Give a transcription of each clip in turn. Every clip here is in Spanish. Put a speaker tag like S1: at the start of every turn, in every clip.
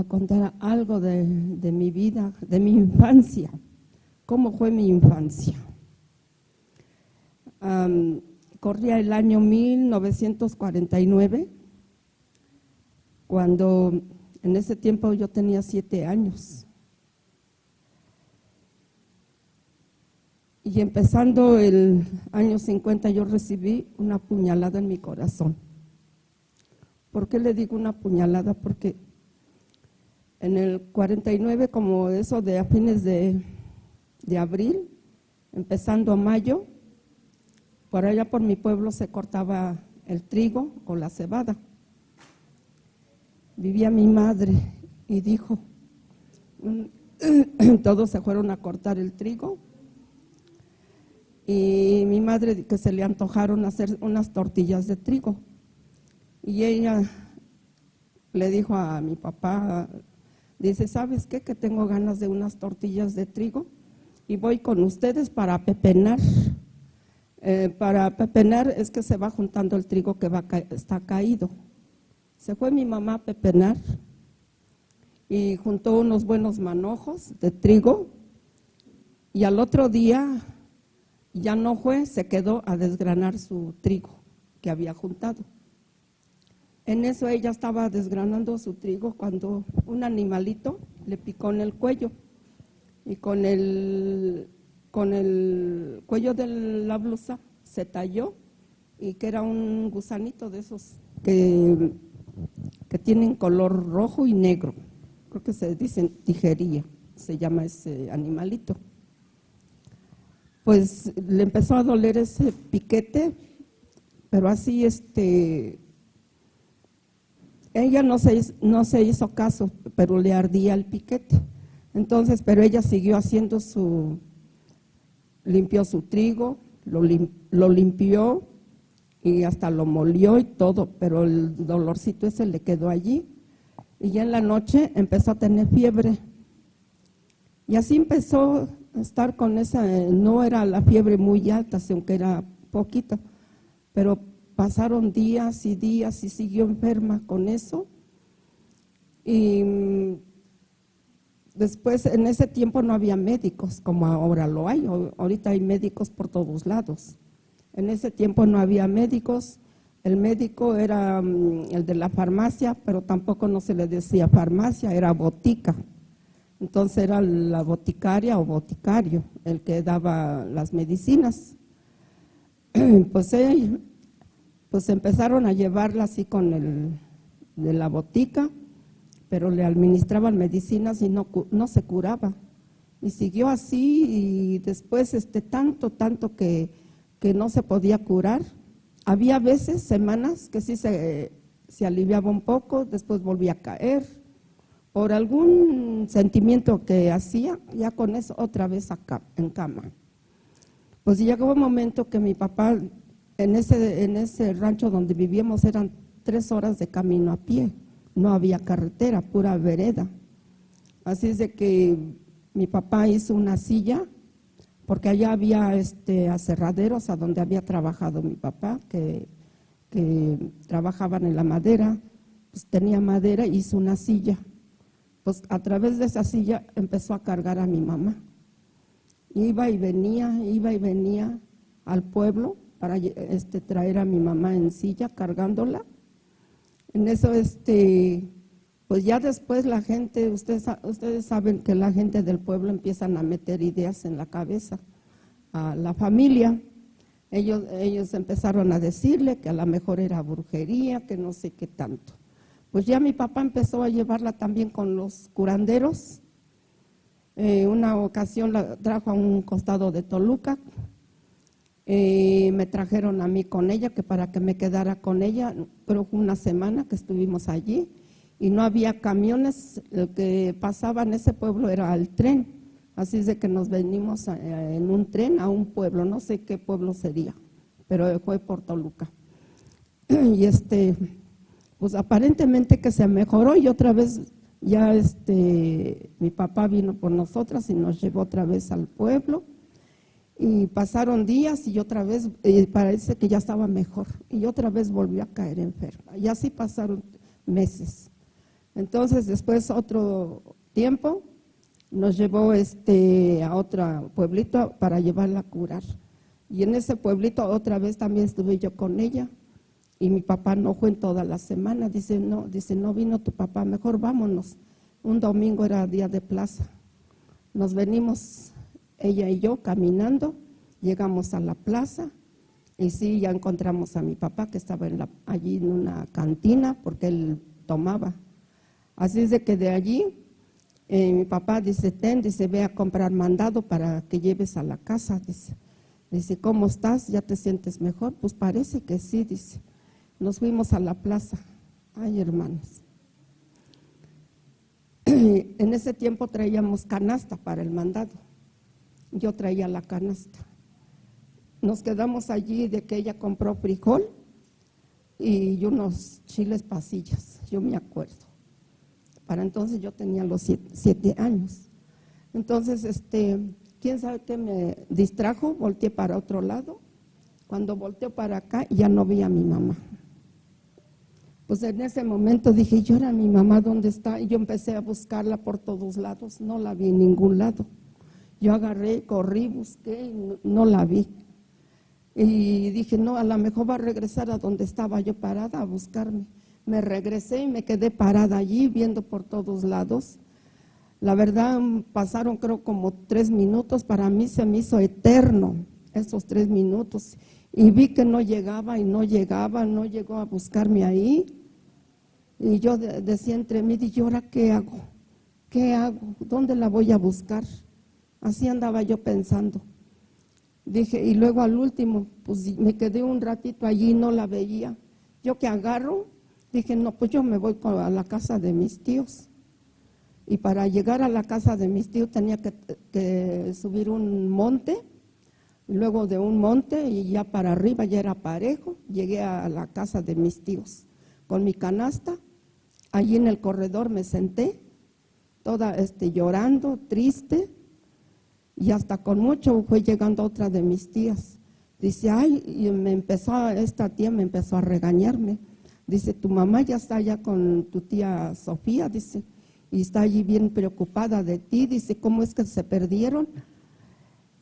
S1: a contar algo de mi vida, de mi infancia. ¿Cómo fue mi infancia? Corría el año 1949, cuando en ese tiempo yo tenía 7 años. Y empezando el año 50 yo recibí una puñalada en mi corazón. ¿Por qué le digo una puñalada? Porque en el 49, como eso de a fines de abril, empezando a mayo, por allá por mi pueblo se cortaba el trigo o la cebada. Vivía mi madre y dijo, todos se fueron a cortar el trigo y mi madre que se le antojaron hacer unas tortillas de trigo. Y ella le dijo a mi papá, dice, ¿sabes qué? Que tengo ganas de unas tortillas de trigo y voy con ustedes para pepenar. Para pepenar es que se va juntando el trigo que está caído. Se fue mi mamá a pepenar y juntó unos buenos manojos de trigo y al otro día ya no fue, se quedó a desgranar su trigo que había juntado. En eso ella estaba desgranando su trigo cuando un animalito le picó en el cuello y con el cuello de la blusa se talló y que era un gusanito de esos que tienen color rojo y negro. Creo que se dicen tijería, se llama ese animalito. Pues le empezó a doler ese piquete, pero así ella no se hizo caso, pero le ardía el piquete. Entonces, pero ella siguió haciendo limpió su trigo, lo limpió y hasta lo molió y todo, pero el dolorcito ese le quedó allí. Y ya en la noche empezó a tener fiebre. Y así empezó a estar con esa, no era la fiebre muy alta, aunque era poquita, pero pasaron días y días y siguió enferma con eso. Y después, en ese tiempo no había médicos como ahora lo hay. Ahorita hay médicos por todos lados. En ese tiempo no había médicos. El médico era el de la farmacia, pero tampoco no se le decía farmacia, era botica. Entonces era la boticaria o boticario el que daba las medicinas. Pues empezaron a llevarla así con de la botica, pero le administraban medicinas y no se curaba. Y siguió así y después tanto que no se podía curar. Había veces, semanas, que sí se aliviaba un poco, después volvía a caer. Por algún sentimiento que hacía, ya con eso otra vez acá, en cama. Pues llegó un momento que mi papá, en ese rancho donde vivíamos, eran 3 horas de camino a pie. No había carretera, pura vereda. Así es de que mi papá hizo una silla, porque allá había aserraderos a donde había trabajado mi papá, que trabajaban en la madera. Pues tenía madera y hizo una silla. Pues a través de esa silla empezó a cargar a mi mamá. Iba y venía al pueblo para traer a mi mamá en silla, cargándola. En eso, pues ya después la gente, ustedes saben que la gente del pueblo empiezan a meter ideas en la cabeza a la familia. Ellos empezaron a decirle que a lo mejor era brujería, que no sé qué tanto. Pues ya mi papá empezó a llevarla también con los curanderos. Una ocasión la trajo a un costado de Toluca. Me trajeron a mí con ella, que para que me quedara con ella, creo que una semana que estuvimos allí, y no había camiones, lo que pasaba en ese pueblo era el tren, así es de que nos venimos en un tren a un pueblo, no sé qué pueblo sería, pero fue por Toluca. Y pues aparentemente que se mejoró y otra vez ya mi papá vino por nosotras y nos llevó otra vez al pueblo. Y pasaron días y otra vez parece que ya estaba mejor y otra vez volvió a caer enferma. Y así pasaron meses. Entonces, después otro tiempo, nos llevó a otro pueblito para llevarla a curar. Y en ese pueblito otra vez también estuve yo con ella. Y mi papá no fue en toda la semana. Dice, no vino tu papá, mejor vámonos. Un domingo era día de plaza. Nos venimos, ella y yo, caminando. Llegamos a la plaza. Y sí, ya encontramos a mi papá que estaba allí en una cantina porque él tomaba. Así es de que de allí mi papá dice, dice, ve a comprar mandado para que lleves a la casa. Dice, ¿cómo estás? ¿Ya te sientes mejor? Pues parece que sí, dice. Nos fuimos a la plaza. Ay, hermanos. En ese tiempo traíamos canasta para el mandado. Yo traía la canasta. Nos quedamos allí de que ella compró frijol y unos chiles pasillas, yo me acuerdo. Para entonces yo tenía los 7 años. Entonces, quién sabe qué me distrajo, volteé para otro lado. Cuando volteo para acá, ya no vi a mi mamá. Pues en ese momento dije, ¿y ahora mi mamá dónde está? Y yo empecé a buscarla por todos lados, no la vi en ningún lado. Yo agarré, corrí, busqué y no la vi. Y dije, no, a lo mejor va a regresar a donde estaba yo parada a buscarme. Me regresé y me quedé parada allí viendo por todos lados. La verdad, pasaron creo como 3 minutos, para mí se me hizo eterno esos 3 minutos. Y vi que no llegaba y no llegaba, no llegó a buscarme ahí. Y yo decía entre mí, ¿y ahora qué hago? ¿Qué hago? ¿Dónde la voy a buscar? Así andaba yo pensando. Dije, y luego al último, pues me quedé un ratito allí y no la veía. Yo que agarro, dije, no, pues yo me voy a la casa de mis tíos. Y para llegar a la casa de mis tíos tenía que subir un monte, luego de un monte y ya para arriba ya era parejo. Llegué a la casa de mis tíos con mi canasta. Allí en el corredor me senté, toda llorando, triste. Y hasta con mucho fue llegando otra de mis tías. Dice, ay, y esta tía me empezó a regañarme. Dice, tu mamá ya está allá con tu tía Sofía, dice, y está allí bien preocupada de ti. Dice, ¿cómo es que se perdieron?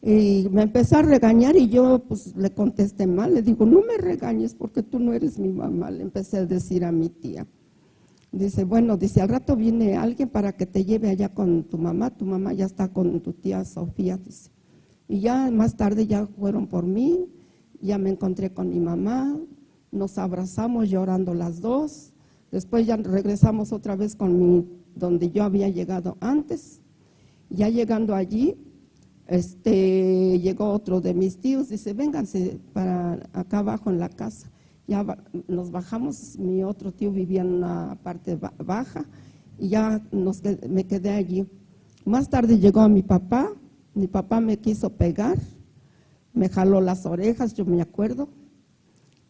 S1: Y me empezó a regañar y yo pues le contesté mal. Le digo, no me regañes porque tú no eres mi mamá. Le empecé a decir a mi tía. Dice, bueno, dice, al rato viene alguien para que te lleve allá con tu mamá ya está con tu tía Sofía, dice. Y ya más tarde ya fueron por mí, ya me encontré con mi mamá, nos abrazamos llorando las dos, después ya regresamos otra vez donde yo había llegado antes. Ya llegando allí, llegó otro de mis tíos, dice, vénganse para acá abajo en la casa. Ya nos bajamos, mi otro tío vivía en una parte baja y ya me quedé allí. Más tarde llegó mi papá me quiso pegar, me jaló las orejas, yo me acuerdo,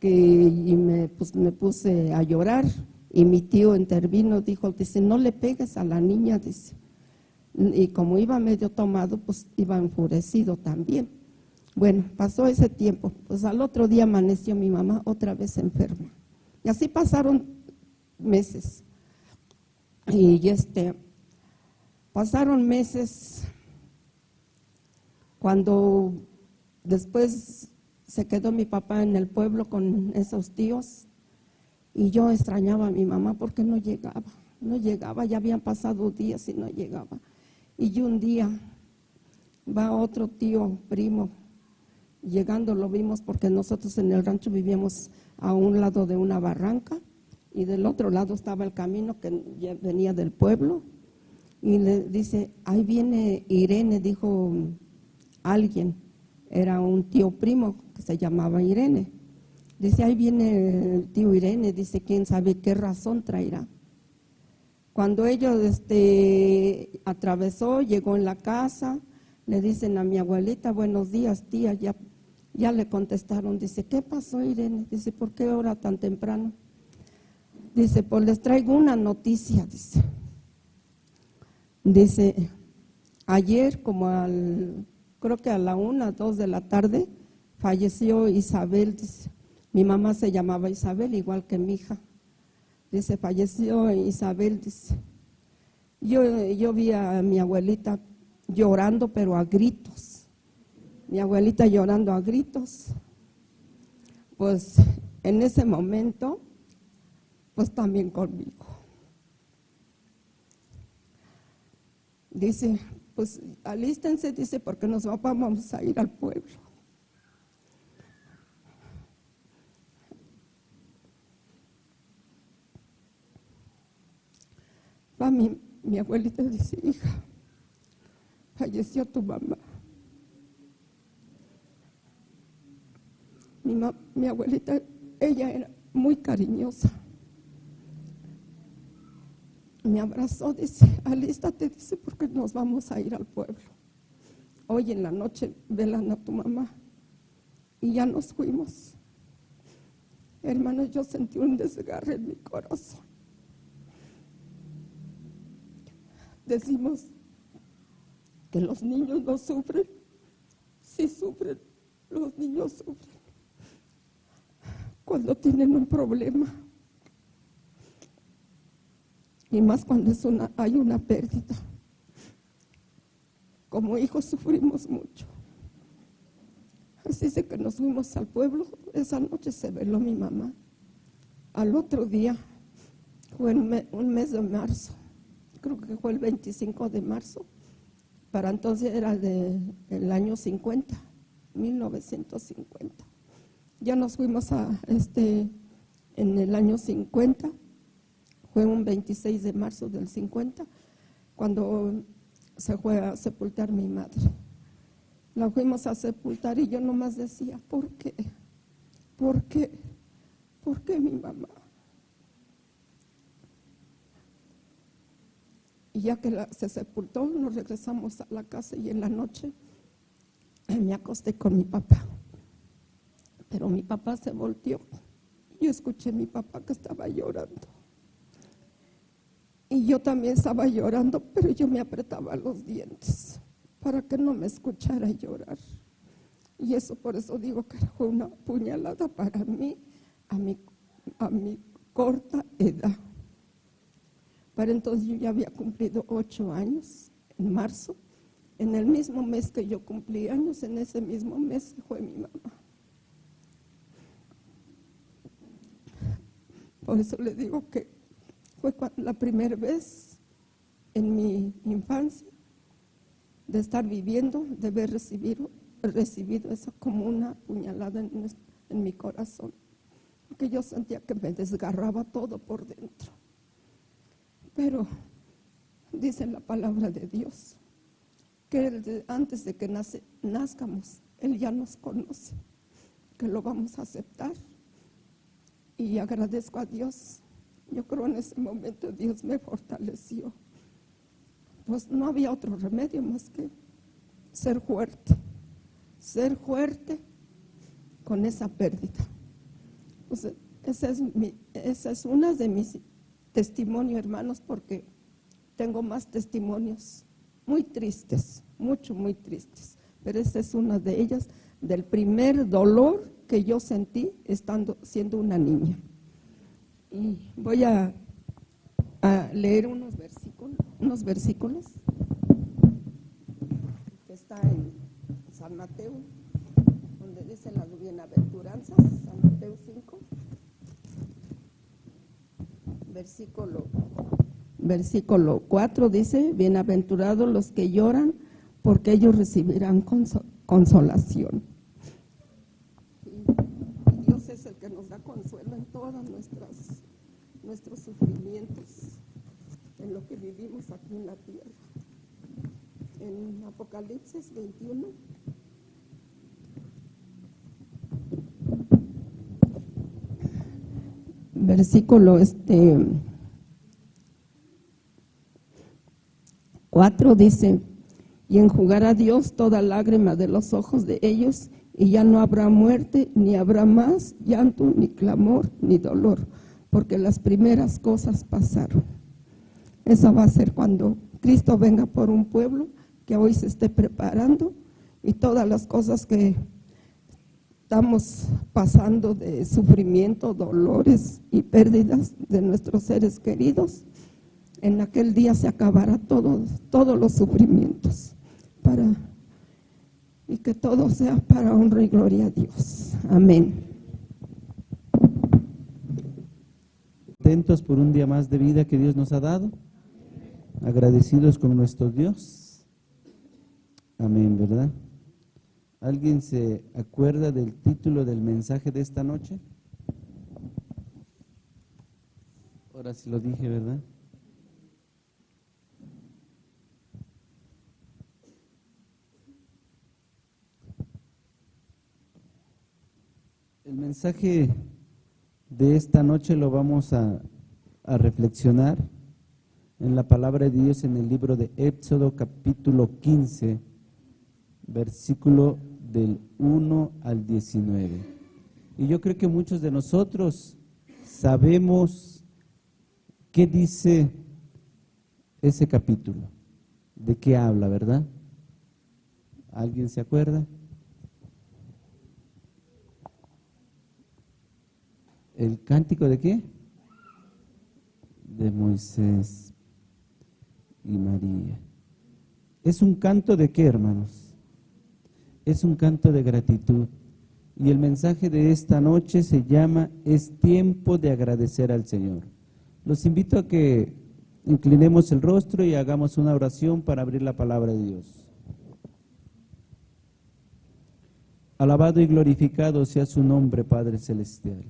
S1: y me puse a llorar y mi tío intervino, dice, no le pegues a la niña, dice. Y como iba medio tomado, pues iba enfurecido también. Bueno, pasó ese tiempo, pues al otro día amaneció mi mamá otra vez enferma. Y así pasaron meses. Y pasaron meses cuando después se quedó mi papá en el pueblo con esos tíos y yo extrañaba a mi mamá porque no llegaba, ya habían pasado días y no llegaba. Y un día va otro tío, primo, llegando lo vimos porque nosotros en el rancho vivíamos a un lado de una barranca y del otro lado estaba el camino que venía del pueblo y le dice, ahí viene Irene, dijo alguien, era un tío primo que se llamaba Irene. Dice, ahí viene el tío Irene, dice, quién sabe qué razón traerá. Cuando ellos atravesó, llegó en la casa, le dicen a mi abuelita, buenos días, tía, ya le contestaron, dice, ¿qué pasó, Irene? Dice, ¿por qué ahora tan temprano? Dice, pues les traigo una noticia, dice. Dice, ayer como creo que a la 1, 2 de la tarde, falleció Isabel, dice. Mi mamá se llamaba Isabel, igual que mi hija. Dice, falleció Isabel, dice. Yo vi a mi abuelita llorando, pero a gritos. Mi abuelita llorando a gritos. Pues en ese momento, pues también conmigo. Dice, pues alístense, dice, porque nos vamos a ir al pueblo. Va mi abuelita, dice, hija, falleció tu mamá. Mi abuelita, ella era muy cariñosa. Me abrazó, dice, alístate, dice, porque nos vamos a ir al pueblo. Hoy en la noche velan a tu mamá. Y ya nos fuimos. Hermanos, yo sentí un desgarre en mi corazón. Decimos que los niños no sufren. Sí sufren, los niños sufren cuando tienen un problema. Y más cuando hay una pérdida. Como hijos sufrimos mucho. Así es que nos fuimos al pueblo. Esa noche se veló mi mamá. Al otro día, fue un mes de marzo, creo que fue el 25 de marzo. Para entonces era del año 50, 1950. Ya nos fuimos en el año 50. Fue un 26 de marzo del 50, cuando se fue a sepultar mi madre. La fuimos a sepultar y yo nomás decía, ¿por qué? ¿Por qué? ¿Por qué mi mamá? Y ya que se sepultó, nos regresamos a la casa y en la noche me acosté con mi papá. Pero mi papá se volteó. Yo escuché a mi papá que estaba llorando. Y yo también estaba llorando, pero yo me apretaba los dientes para que no me escuchara llorar. Y eso, por eso digo que fue una puñalada para mí a mi corta edad. Para entonces yo ya había cumplido 8 años, en marzo. En el mismo mes que yo cumplí años, en ese mismo mes fue mi mamá. Por eso le digo que fue la primera vez en mi infancia de estar viviendo, de haber recibido esa como una puñalada en mi corazón, porque yo sentía que me desgarraba todo por dentro. Pero dice la palabra de Dios que antes de que nazcamos, Él ya nos conoce, que lo vamos a aceptar. Y agradezco a Dios. Yo creo en ese momento Dios me fortaleció. Pues no había otro remedio más que ser fuerte con esa pérdida. Pues esa es una de mis testimonios, hermanos, porque tengo más testimonios muy tristes, muy tristes, pero esa es una de ellas, del primer dolor que yo sentí siendo una niña. Y voy a leer unos versículos que está en San Mateo, donde dice las bienaventuranzas, San Mateo 5, versículo 4 dice, bienaventurados los que lloran, porque ellos recibirán consolación. Y Dios es el que nos da consuelo en todas nuestros sufrimientos, en lo que vivimos aquí en la tierra. En Apocalipsis 21, versículo 4 dice, y enjugará Dios toda lágrima de los ojos de ellos, y ya no habrá muerte, ni habrá más llanto, ni clamor, ni dolor, porque las primeras cosas pasaron. Eso va a ser cuando Cristo venga por un pueblo que hoy se esté preparando, y todas las cosas que estamos pasando de sufrimiento, dolores y pérdidas de nuestros seres queridos. En aquel día se acabará todos los sufrimientos y que todo sea para honra y gloria a Dios. Amén.
S2: Contentos por un día más de vida que Dios nos ha dado, agradecidos con nuestro Dios. Amén, ¿verdad? ¿Alguien se acuerda del título del mensaje de esta noche? Ahora sí lo dije, ¿verdad? El mensaje de esta noche lo vamos a reflexionar en la palabra de Dios en el libro de Éxodo capítulo 15, versículo del 1 al 19. Y yo creo que muchos de nosotros sabemos qué dice ese capítulo, de qué habla, ¿verdad? ¿Alguien se acuerda? ¿El cántico de qué? De Moisés y María. ¿Es un canto de qué, hermanos? Es un canto de gratitud. Y el mensaje de esta noche se llama Es tiempo de agradecer al Señor. Los invito a que inclinemos el rostro y hagamos una oración para abrir la palabra de Dios. Alabado y glorificado sea su nombre, Padre Celestial.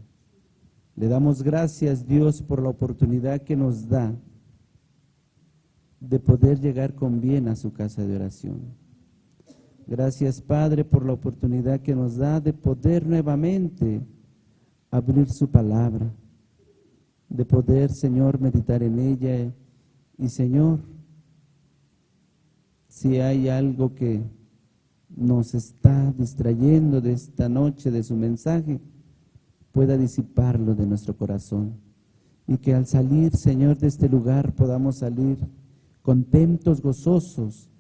S2: Le damos gracias, Dios, por la oportunidad que nos da de poder llegar con bien a su casa de oración. Gracias, Padre, por la oportunidad que nos da de poder nuevamente abrir su palabra, de poder, Señor, meditar en ella. Y, Señor, si hay algo que nos está distrayendo de esta noche, de su mensaje, pueda disiparlo de nuestro corazón, y que al salir, Señor, de este lugar podamos salir contentos, gozosos,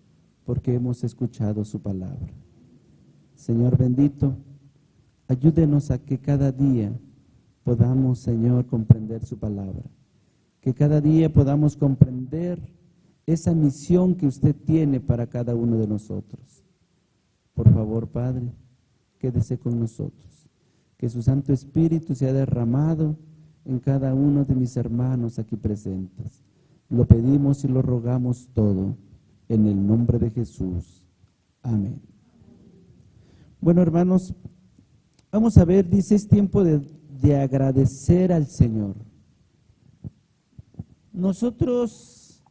S2: porque hemos escuchado su palabra. Señor bendito, ayúdenos a que cada día podamos, Señor, comprender su palabra, que cada día podamos comprender esa misión que usted tiene para cada uno de nosotros. Por favor, Padre, quédese con nosotros. Que su Santo Espíritu sea derramado en cada uno de mis hermanos aquí presentes. Lo pedimos y lo rogamos todo en el nombre de Jesús. Amén. Bueno, hermanos, vamos a ver, dice, es tiempo de agradecer al Señor. Nosotros,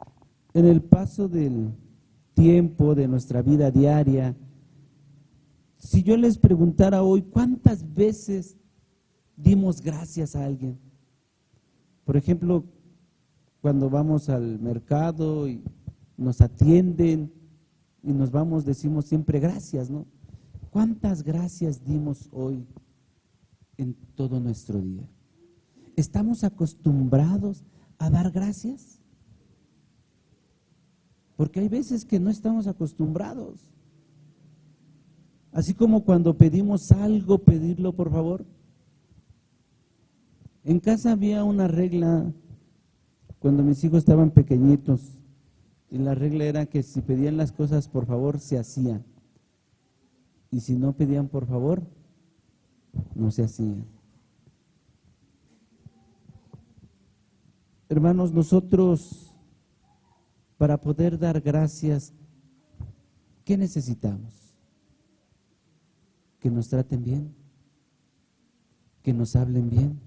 S2: en el paso del tiempo, de nuestra vida diaria, si yo les preguntara hoy, ¿cuántas veces dimos gracias a alguien? Por ejemplo, cuando vamos al mercado y nos atienden y nos vamos, decimos siempre gracias, ¿no? ¿Cuántas gracias dimos hoy en todo nuestro día? ¿Estamos acostumbrados a dar gracias? Porque hay veces que no estamos acostumbrados. Así como cuando pedimos algo, pedirlo por favor. En casa había una regla cuando mis hijos estaban pequeñitos, y la regla era que si pedían las cosas por favor, se hacían. Y si no pedían por favor, no se hacían. Hermanos, nosotros, para poder dar gracias, ¿qué necesitamos? Que nos traten bien, que nos hablen bien.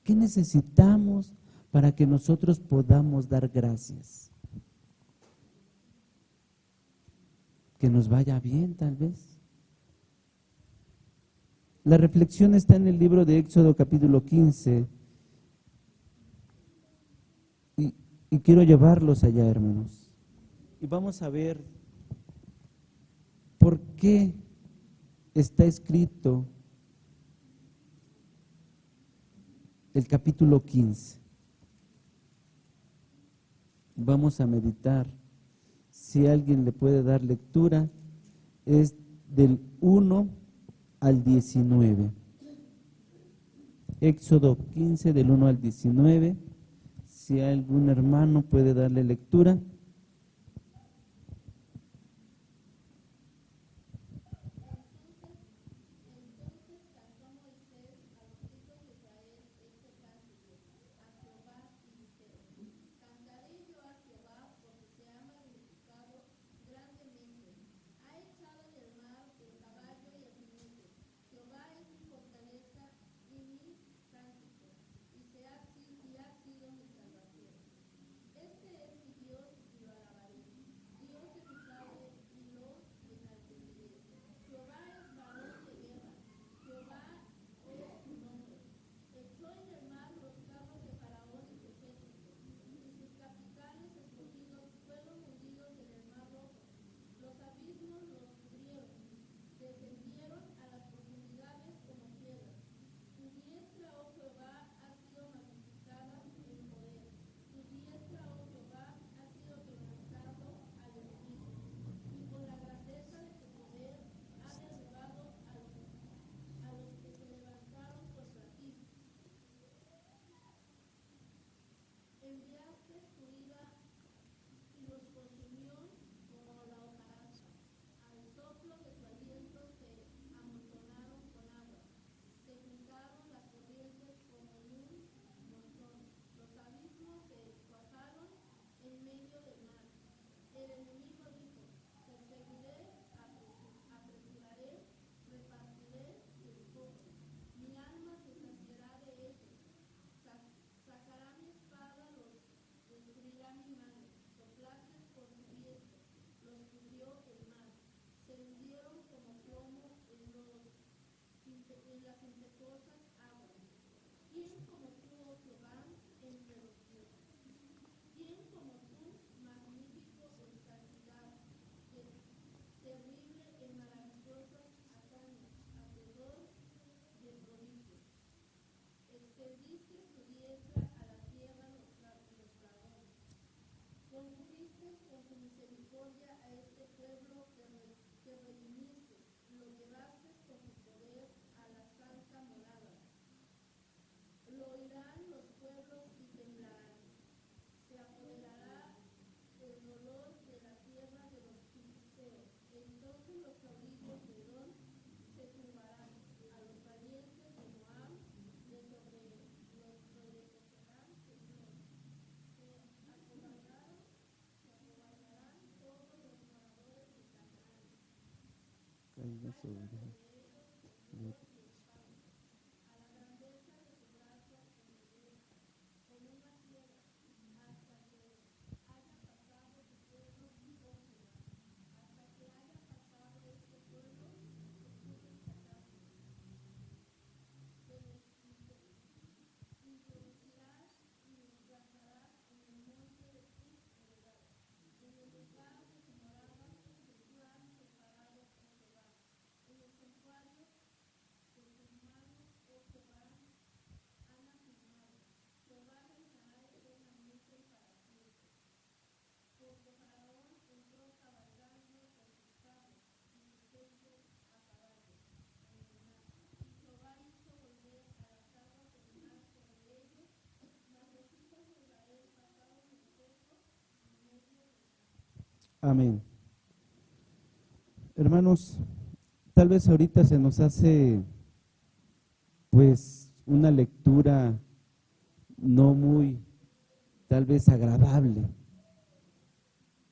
S2: ¿Qué necesitamos para que nosotros podamos dar gracias? Que nos vaya bien, tal vez. La reflexión está en el libro de Éxodo capítulo 15 y quiero llevarlos allá, hermanos. Y vamos a ver por qué está escrito el capítulo 15. Vamos a meditar. Si alguien le puede dar lectura, es del 1 al 19. Éxodo 15 del 1 al 19. Si algún hermano puede darle lectura. Amén. Hermanos, tal vez ahorita se nos hace pues una lectura no muy, tal vez agradable,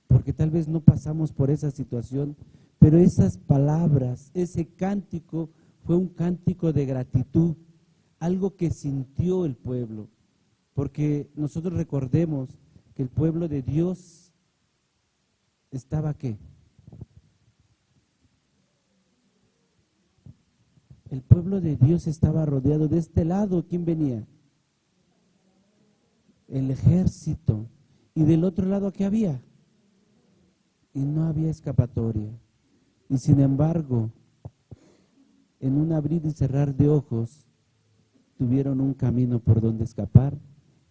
S2: porque tal vez no pasamos por esa situación, pero esas palabras, ese cántico fue un cántico de gratitud, algo que sintió el pueblo, porque nosotros recordemos que el pueblo de Dios estaba ¿qué? El pueblo de Dios estaba rodeado. De este lado, ¿quién venía? El ejército. Y del otro lado, ¿qué había? Y no había escapatoria. Y sin embargo, en un abrir y cerrar de ojos, tuvieron un camino por donde escapar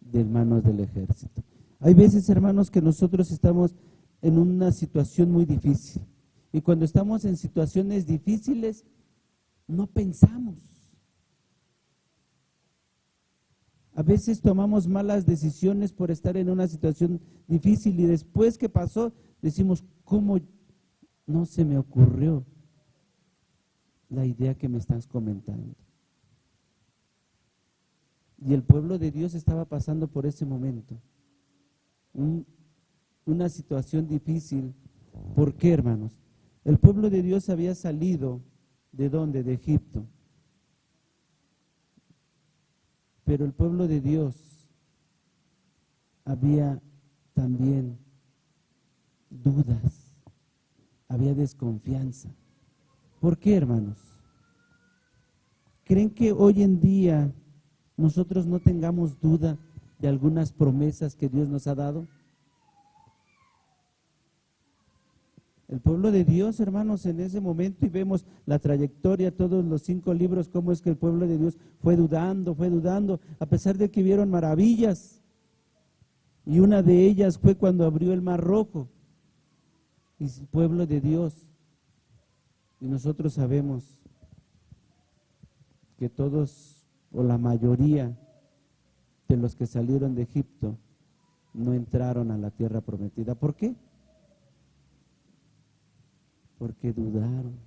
S2: de manos del ejército. Hay veces, hermanos, que nosotros estamos en una situación muy difícil. Y cuando estamos en situaciones difíciles, no pensamos. A veces tomamos malas decisiones por estar en una situación difícil y después que pasó decimos, ¿cómo no se me ocurrió la idea que me estás comentando? Y el pueblo de Dios estaba pasando por ese momento, una situación difícil. ¿Por qué, hermanos? El pueblo de Dios había salido, ¿de dónde? De Egipto. Pero el pueblo de Dios había también dudas, había desconfianza. ¿Por qué, hermanos? ¿Creen que hoy en día nosotros no tengamos duda de algunas promesas que Dios nos ha dado? El pueblo de Dios, hermanos, en ese momento, y vemos la trayectoria, todos los 5 libros, cómo es que el pueblo de Dios fue dudando, a pesar de que vieron maravillas. Y una de ellas fue cuando abrió el Mar Rojo. Y el pueblo de Dios, y nosotros sabemos que todos, o la mayoría de los que salieron de Egipto, no entraron a la tierra prometida. ¿Por qué? Porque dudaron,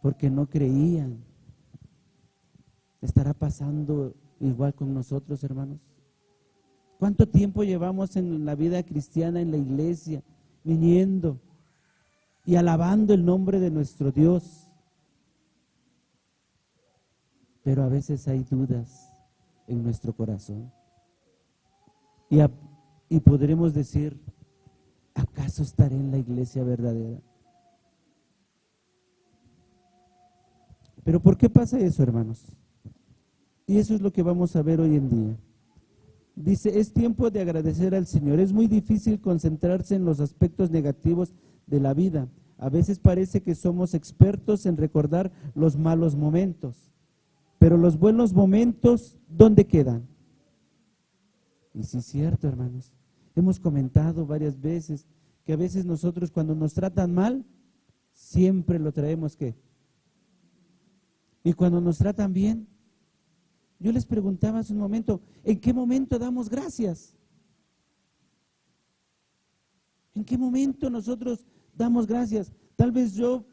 S2: porque no creían. ¿Estará pasando igual con nosotros, hermanos? ¿Cuánto tiempo llevamos en la vida cristiana, en la iglesia, viniendo y alabando el nombre de nuestro Dios? Pero a veces hay dudas en nuestro corazón. Y podremos decir, ¿acaso estaré en la iglesia verdadera? Pero ¿por qué pasa eso, hermanos? Y eso es lo que vamos a ver hoy en día. Dice, es tiempo de agradecer al Señor. Es muy difícil concentrarse en los aspectos negativos de la vida. A veces parece que somos expertos en recordar los malos momentos. Pero los buenos momentos, ¿dónde quedan? Y sí es cierto, hermanos. Hemos comentado varias veces que a veces nosotros cuando nos tratan mal, siempre lo traemos ¿qué? Y cuando nos tratan bien, yo les preguntaba hace un momento, ¿en qué momento damos gracias? ¿En qué momento nosotros damos gracias? Tal vez yo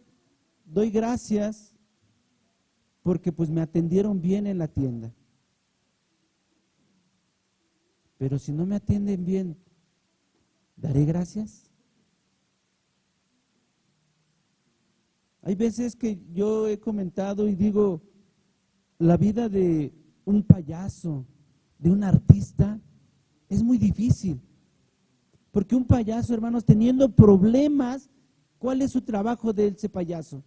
S2: doy gracias porque pues me atendieron bien en la tienda. Pero si no me atienden bien, ¿daré gracias? Hay veces que yo he comentado y digo, la vida de un payaso, de un artista, es muy difícil. Porque un payaso, hermanos, teniendo problemas, ¿cuál es su trabajo de ese payaso?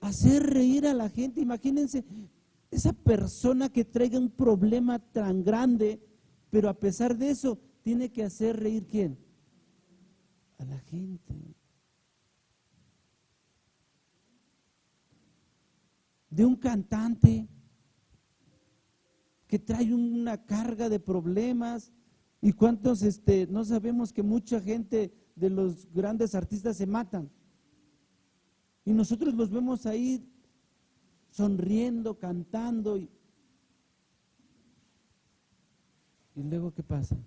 S2: Hacer reír a la gente. Imagínense, esa persona que traiga un problema tan grande, pero a pesar de eso, tiene que hacer reír ¿quién? A la gente. De un cantante que trae una carga de problemas y cuántos no sabemos que mucha gente de los grandes artistas se matan y nosotros los vemos ahí sonriendo, cantando y luego ¿qué pasa?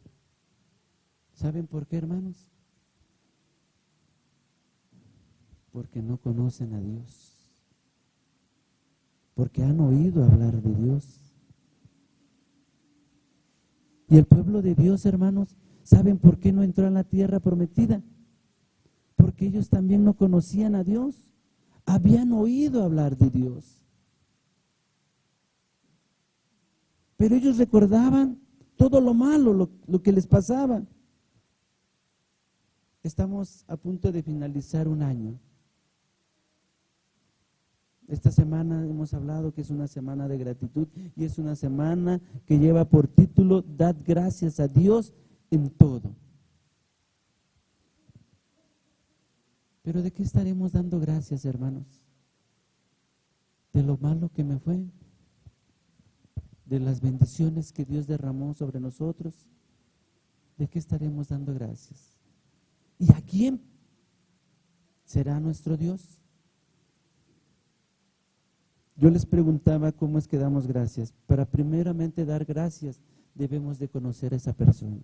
S2: ¿Saben por qué, hermanos? Porque no conocen a Dios. Porque han oído hablar de Dios. Y el pueblo de Dios, hermanos, ¿saben por qué no entró a la tierra prometida? Porque ellos también no conocían a Dios. Habían oído hablar de Dios. Pero ellos recordaban todo lo malo, lo que les pasaba. Estamos a punto de finalizar un año. Esta semana hemos hablado que es una semana de gratitud y es una semana que lleva por título Dad gracias a Dios en todo. Pero ¿de qué estaremos dando gracias, hermanos? ¿De lo malo que me fue? ¿De las bendiciones que Dios derramó sobre nosotros? ¿De qué estaremos dando gracias? ¿Y a quién será nuestro Dios? Yo les preguntaba cómo es que damos gracias. Para primeramente dar gracias, debemos de conocer a esa persona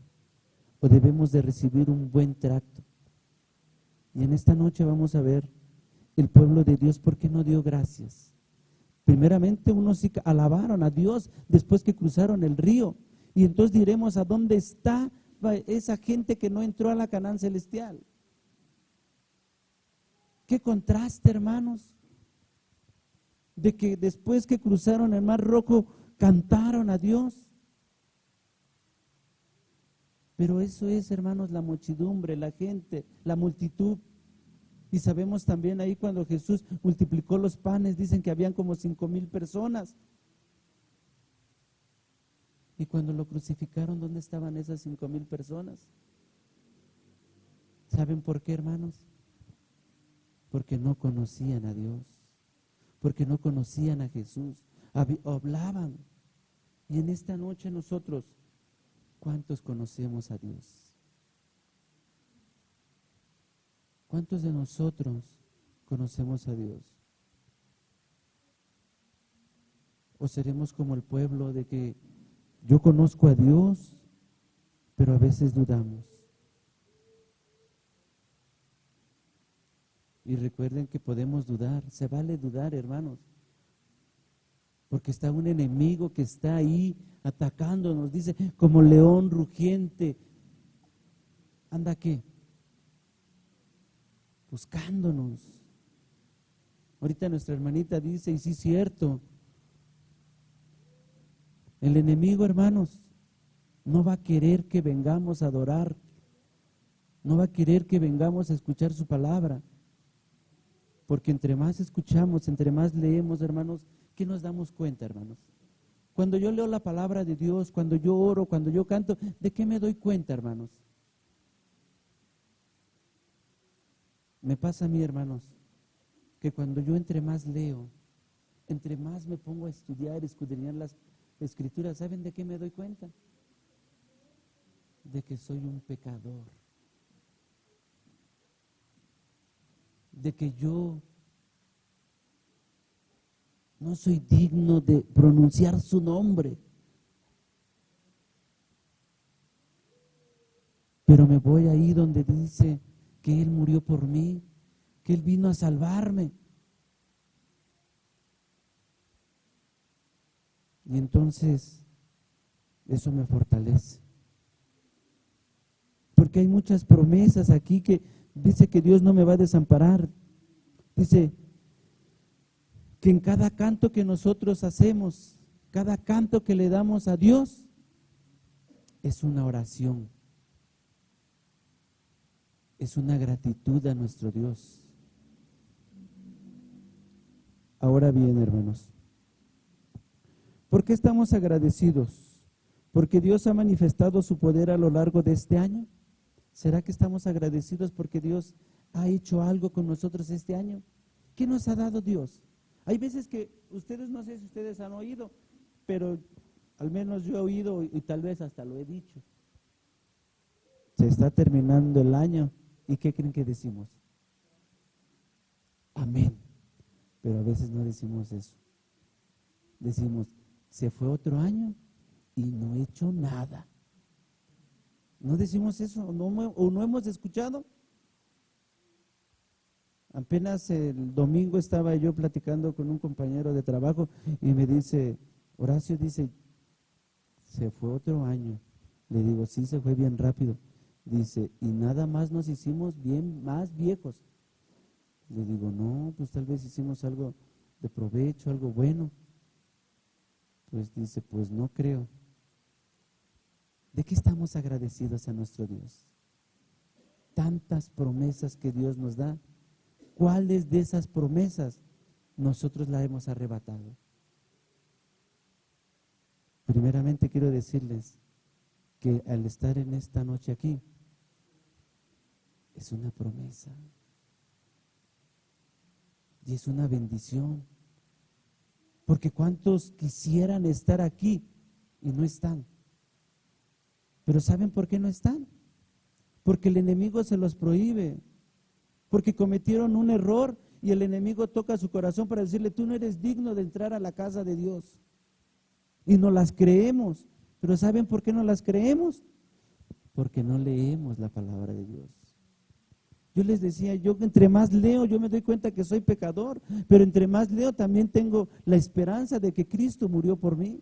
S2: o debemos de recibir un buen trato. Y en esta noche vamos a ver el pueblo de Dios por qué no dio gracias. Primeramente unos sí alabaron a Dios después que cruzaron el río. Y entonces diremos, ¿a dónde está esa gente que no entró a la Canaán celestial? Qué contraste, hermanos, de que después que cruzaron el Mar Rojo cantaron a Dios. Pero eso es, hermanos, la muchedumbre, la gente, la multitud. Y sabemos también ahí cuando Jesús multiplicó los panes, dicen que habían como 5,000 personas. Y cuando lo crucificaron, ¿dónde estaban esas 5,000 personas? ¿Saben por qué, hermanos? Porque no conocían a Dios, porque no conocían a Jesús, hablaban. Y en esta noche nosotros, ¿cuántos conocemos a Dios? ¿Cuántos de nosotros conocemos a Dios? ¿O seremos como el pueblo de que yo conozco a Dios, pero a veces dudamos? Y recuerden que podemos dudar, se vale dudar, hermanos, porque está un enemigo que está ahí atacándonos, dice, como león rugiente, anda ¿qué? Buscándonos. Ahorita nuestra hermanita dice, y sí es cierto, el enemigo, hermanos, no va a querer que vengamos a adorar, no va a querer que vengamos a escuchar su palabra, porque entre más escuchamos, entre más leemos, hermanos, ¿qué nos damos cuenta, hermanos? Cuando yo leo la palabra de Dios, cuando yo oro, cuando yo canto, ¿de qué me doy cuenta, hermanos? Me pasa a mí, hermanos, que cuando yo entre más leo, entre más me pongo a estudiar, escudriñar las Escrituras, ¿saben de qué me doy cuenta? De que soy un pecador, de que yo no soy digno de pronunciar su nombre, pero me voy ahí donde dice que Él murió por mí, que Él vino a salvarme. Y entonces eso me fortalece. Porque hay muchas promesas aquí que dice que Dios no me va a desamparar. Dice que en cada canto que nosotros hacemos, cada canto que le damos a Dios, es una oración. Es una gratitud a nuestro Dios. Ahora bien, hermanos, ¿por qué estamos agradecidos? ¿Porque Dios ha manifestado su poder a lo largo de este año? ¿Será que estamos agradecidos porque Dios ha hecho algo con nosotros este año? ¿Qué nos ha dado Dios? Hay veces que ustedes, no sé si ustedes han oído, pero al menos yo he oído y tal vez hasta lo he dicho. Se está terminando el año y ¿qué creen que decimos? Amén. Pero a veces no decimos eso. Decimos, se fue otro año y no he hecho nada. ¿No decimos eso o no hemos escuchado? Apenas el domingo estaba yo platicando con un compañero de trabajo y me dice, Horacio, dice, se fue otro año. Le digo, sí, se fue bien rápido. Dice, y nada más nos hicimos bien más viejos. Le digo, no, pues tal vez hicimos algo de provecho, algo bueno. Pues dice, pues no creo. ¿De qué estamos agradecidos a nuestro Dios? Tantas promesas que Dios nos da. ¿Cuáles de esas promesas nosotros la hemos arrebatado? Primeramente quiero decirles que al estar en esta noche aquí, es una promesa y es una bendición. Porque ¿cuántos quisieran estar aquí y no están? Pero ¿saben por qué no están? Porque el enemigo se los prohíbe, porque cometieron un error y el enemigo toca su corazón para decirle, tú no eres digno de entrar a la casa de Dios. Y no las creemos. Pero ¿saben por qué no las creemos? Porque no leemos la palabra de Dios. Yo les decía, yo entre más leo, yo me doy cuenta que soy pecador, pero entre más leo también tengo la esperanza de que Cristo murió por mí.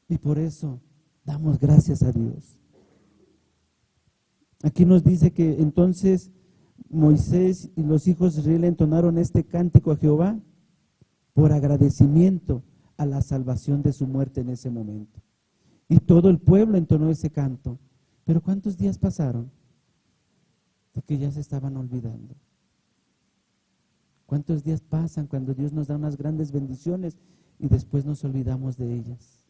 S2: Y por eso damos gracias a Dios. Aquí nos dice que entonces Moisés y los hijos de Israel entonaron este cántico a Jehová por agradecimiento a la salvación de su muerte en ese momento. Y todo el pueblo entonó ese canto. Pero ¿cuántos días pasaron? De que ya se estaban olvidando. ¿Cuántos días pasan cuando Dios nos da unas grandes bendiciones y después nos olvidamos de ellas?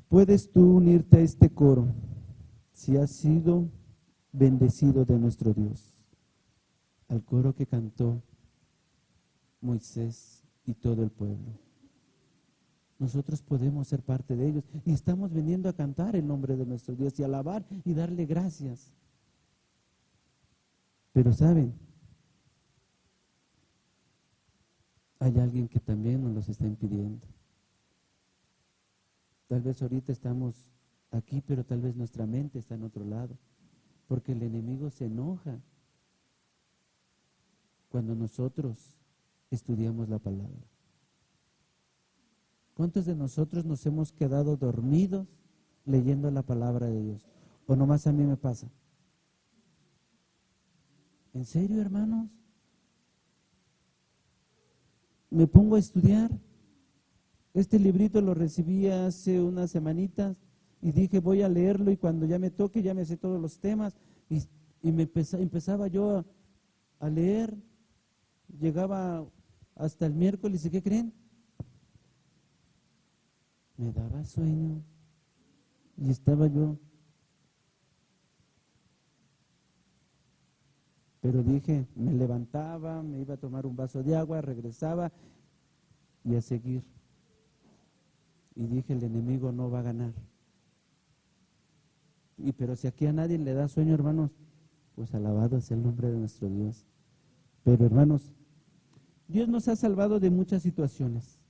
S2: Puedes tú unirte a este coro si has sido bendecido de nuestro Dios, al coro que cantó Moisés y todo el pueblo. Nosotros podemos ser parte de ellos y estamos viniendo a cantar el nombre de nuestro Dios y alabar y darle gracias. Pero ¿saben? Hay alguien que también nos los está impidiendo. Tal vez ahorita estamos aquí, pero tal vez nuestra mente está en otro lado, porque el enemigo se enoja cuando nosotros estudiamos la palabra. ¿Cuántos de nosotros nos hemos quedado dormidos leyendo la palabra de Dios? ¿O nomás a mí me pasa? ¿En serio, hermanos? Me pongo a estudiar. Este librito lo recibí hace unas semanitas y dije voy a leerlo y cuando ya me toque ya me sé todos los temas y empezaba yo a leer, llegaba hasta el miércoles y ¿qué creen? Me daba sueño y estaba yo. Pero dije, me levantaba, me iba a tomar un vaso de agua, regresaba y a seguir. Y dije, el enemigo no va a ganar. Pero si aquí a nadie le da sueño, hermanos, pues alabado sea el nombre de nuestro Dios. Pero hermanos, Dios nos ha salvado de muchas situaciones.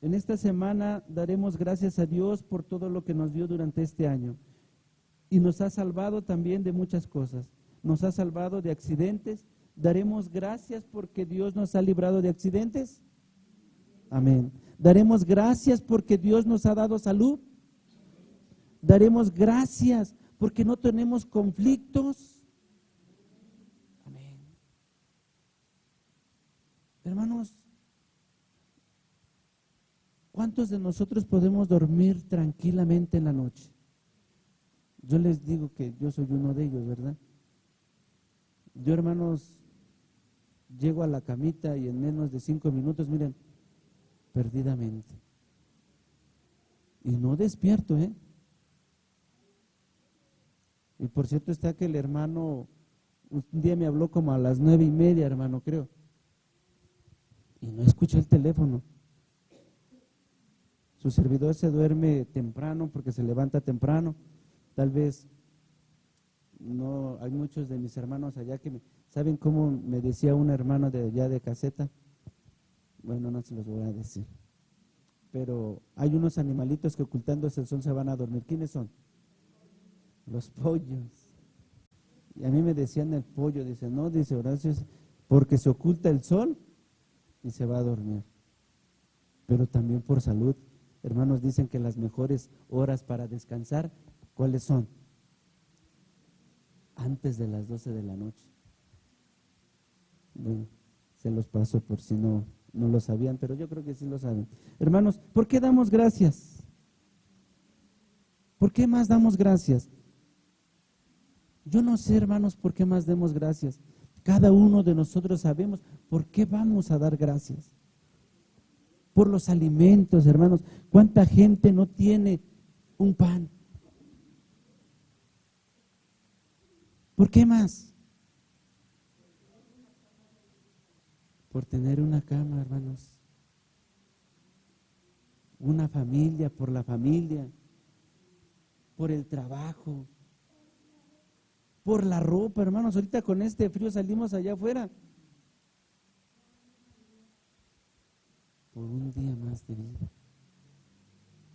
S2: En esta semana daremos gracias a Dios por todo lo que nos dio durante este año. Y nos ha salvado también de muchas cosas. Nos ha salvado de accidentes. ¿Daremos gracias porque Dios nos ha librado de accidentes? Amén. ¿Daremos gracias porque Dios nos ha dado salud? ¿Daremos gracias porque no tenemos conflictos? Amén. Hermanos, ¿cuántos de nosotros podemos dormir tranquilamente en la noche? Yo les digo que yo soy uno de ellos, ¿verdad? Yo, hermanos, llego a la camita y en menos de 5 minutos, miren, perdidamente. Y no despierto, ¿eh? Y por cierto está que el hermano, un día me habló como a las 9:30, hermano, creo. Y no escuché el teléfono. Su servidor se duerme temprano porque se levanta temprano. Tal vez no, hay muchos de mis hermanos allá que ¿saben cómo me decía una hermana de allá de Caseta? Bueno, no se los voy a decir. Pero hay unos animalitos que ocultándose el sol se van a dormir. ¿Quiénes son? Los pollos. Y a mí me decían el pollo, dice, no, dice Horacio, porque se oculta el sol y se va a dormir. Pero también por salud. Hermanos, dicen que las mejores horas para descansar, ¿cuáles son? Antes de las 12 de la noche. Bueno, se los paso por si no lo sabían, pero yo creo que sí lo saben. Hermanos, ¿por qué damos gracias? ¿Por qué más damos gracias? Yo no sé, hermanos, por qué más demos gracias. Cada uno de nosotros sabemos por qué vamos a dar gracias. Por los alimentos, hermanos. ¿Cuánta gente no tiene un pan? ¿Por qué más? Por tener una cama, hermanos. Una familia, por la familia. por el trabajo, por la ropa, hermanos. Ahorita con este frío salimos allá afuera. Por un día más de vida.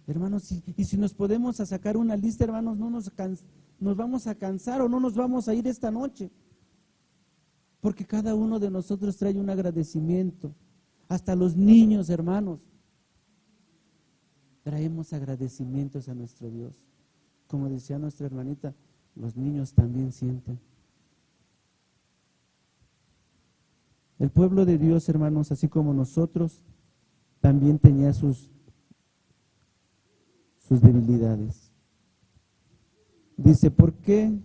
S2: Hermanos, y si nos podemos a sacar una lista, hermanos, no nos vamos a cansar o no nos vamos a ir esta noche. Porque cada uno de nosotros trae un agradecimiento. Hasta los niños, hermanos, traemos agradecimientos a nuestro Dios. Como decía nuestra hermanita, los niños también sienten. El pueblo de Dios, hermanos, así como nosotros, también tenía sus debilidades. Dice, ¿por qué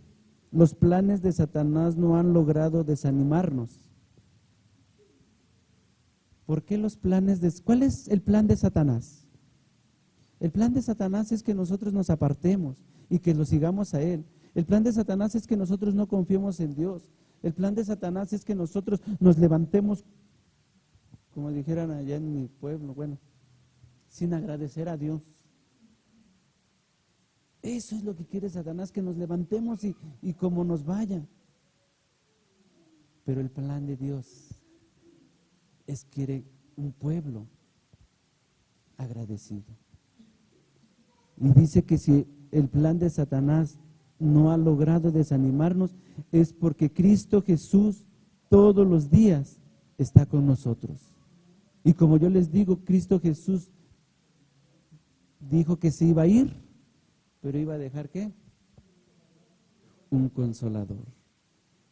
S2: los planes de Satanás no han logrado desanimarnos? ¿Por qué los planes de... ¿Cuál es el plan de Satanás? El plan de Satanás es que nosotros nos apartemos y que lo sigamos a Él. El plan de Satanás es que nosotros no confiemos en Dios. El plan de Satanás es que nosotros nos levantemos, como dijeran allá en mi pueblo, bueno, sin agradecer a Dios. Eso es lo que quiere Satanás, que nos levantemos y como nos vaya. Pero el plan de Dios es que quiere un pueblo agradecido. Y dice que si el plan de Satanás no ha logrado desanimarnos, es porque Cristo Jesús todos los días está con nosotros. Y como yo les digo, Cristo Jesús dijo que se iba a ir, pero iba a dejar ¿qué? Un consolador.